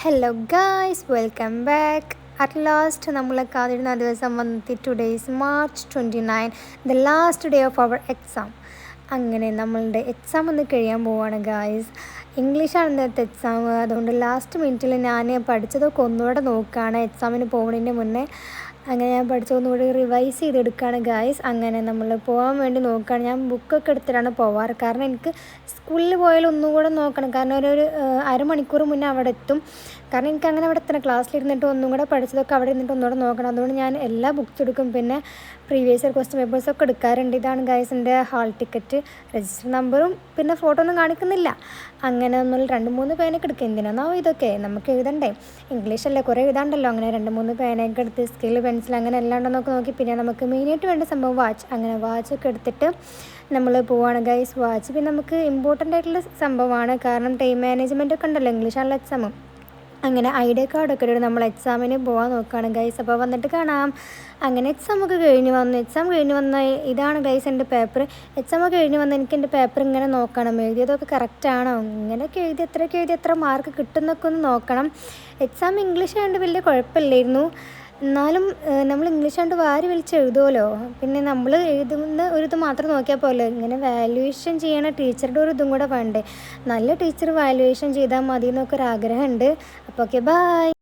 Hello guys, welcome back. At last നമ്മളെ കാത്തിരുന്ന ദിവസം വന്നെത്തി. Today is March 29, the last day of our exam. അങ്ങനെ നമ്മളുടെ എക്സാം ഒന്ന് കഴിയാൻ പോവുകയാണ് ഗായ്സ്. ഇംഗ്ലീഷാണ് ഇന്നത്തെ എക്സാം. അതുകൊണ്ട് ലാസ്റ്റ് മിനിറ്റിൽ ഞാൻ പഠിച്ചതൊക്കെ ഒന്നുകൂടെ നോക്കുകയാണ് എക്സാമിന് പോകുന്നതിന് മുന്നേ. അങ്ങനെ ഞാൻ പഠിച്ചതൊന്നുകൂടി റിവൈസ് ചെയ്തെടുക്കുകയാണ് ഗായ്സ്. അങ്ങനെ നമ്മൾ പോകാൻ വേണ്ടി നോക്കുകയാണ്. ഞാൻ ബുക്കൊക്കെ എടുത്തിട്ടാണ് പോവാറ്. കാരണം എനിക്ക് സ്കൂളിൽ പോയാൽ ഒന്നും കൂടെ നോക്കണം. കാരണം ഒരു അരമണിക്കൂർ മുന്നേ അവിടെ എത്തും. കാരണം എനിക്ക് അങ്ങനെ അവിടെ എത്തണം. ക്ലാസ്സിലിരുന്നിട്ട് ഒന്നും കൂടെ പഠിച്ചതൊക്കെ അവിടെ ഇരുന്നിട്ട് ഒന്നുകൂടെ നോക്കണം. അതുകൊണ്ട് ഞാൻ എല്ലാ ബുക്സ് എടുക്കും. പിന്നെ പ്രീവിയസ് ഇയർ ക്വസ്റ്റ്യൻ പേപ്പേഴ്സൊക്കെ എടുക്കാറുണ്ട്. ഇതാണ് ഗൈസ് എൻ്റെ ഹാൾ ടിക്കറ്റ്. രജിസ്റ്റർ നമ്പറും പിന്നെ ഫോട്ടോ ഒന്നും കാണിക്കുന്നില്ല. അങ്ങനെ നമ്മൾ 2-3 പേനയൊക്കെ എടുക്കുക. എന്തിനാണോ ഇതൊക്കെ നമുക്ക് എഴുതണ്ടേ? ഇംഗ്ലീഷല്ലേ, കുറേ എഴുതാണ്ടല്ലോ. അങ്ങനെ 2-3 പേനയൊക്കെ എടുത്ത് സ്കെയിൽ പെൻസിൽ അങ്ങനെ എല്ലാം ഉണ്ടെന്നൊക്കെ നോക്കി. പിന്നെ നമുക്ക് മെയിനായിട്ട് വേണ്ട സംഭവം വാച്ച്. അങ്ങനെ വാച്ചൊക്കെ എടുത്തിട്ട് നമ്മൾ പോവാണ് ഗൈസ്. വാച്ച് പിന്നെ നമുക്ക് ഇമ്പോർട്ടൻ്റ് ആയിട്ടുള്ള സംഭവമാണ്. കാരണം ടൈം മാനേജ്മെൻ്റ് ഒക്കെ ഉണ്ടല്ലോ ഇംഗ്ലീഷാണല്ലോ എക്സാം. അങ്ങനെ ഐഡിയ കാർഡൊക്കെ ഇട്ട് നമ്മൾ എക്സാമിന് പോകാൻ നോക്കുകയാണ് ഗൈസ്. അപ്പോൾ വന്നിട്ട് കാണാം. അങ്ങനെ എക്സാമൊക്കെ കഴിഞ്ഞ് വന്നു. എക്സാം കഴിഞ്ഞ് വന്ന ഇതാണ് ഗൈസ് എൻ്റെ പേപ്പർ. എക്സാമൊക്കെ കഴിഞ്ഞ് വന്ന് എനിക്ക് എൻ്റെ പേപ്പർ ഇങ്ങനെ നോക്കണം, എഴുതിയതൊക്കെ കറക്റ്റാണോ, ഇങ്ങനെയൊക്കെ എഴുതി എത്ര മാർക്ക് കിട്ടുന്നൊക്കെ ഒന്ന് നോക്കണം. എക്സാം ഇംഗ്ലീഷ് ആയതുകൊണ്ട് വലിയ കുഴപ്പമില്ലായിരുന്നു. എന്നാലും നമ്മൾ ഇംഗ്ലീഷ് കൊണ്ട് വാരി വലിച്ച് എഴുതുമല്ലോ. പിന്നെ നമ്മൾ എഴുതുന്ന ഒരു ഇത് മാത്രം നോക്കിയാൽ പോലെ ഇങ്ങനെ വാല്യുവേഷൻ ചെയ്യണ ടീച്ചറുടെ ഒരു ഇതും കൂടെ വേണ്ടേ. നല്ല ടീച്ചർ വാല്യുവേഷൻ ചെയ്താൽ മതി എന്നൊക്കെ ഒരു ആഗ്രഹമുണ്ട്. അപ്പോൾ ഓക്കെ, ബൈ.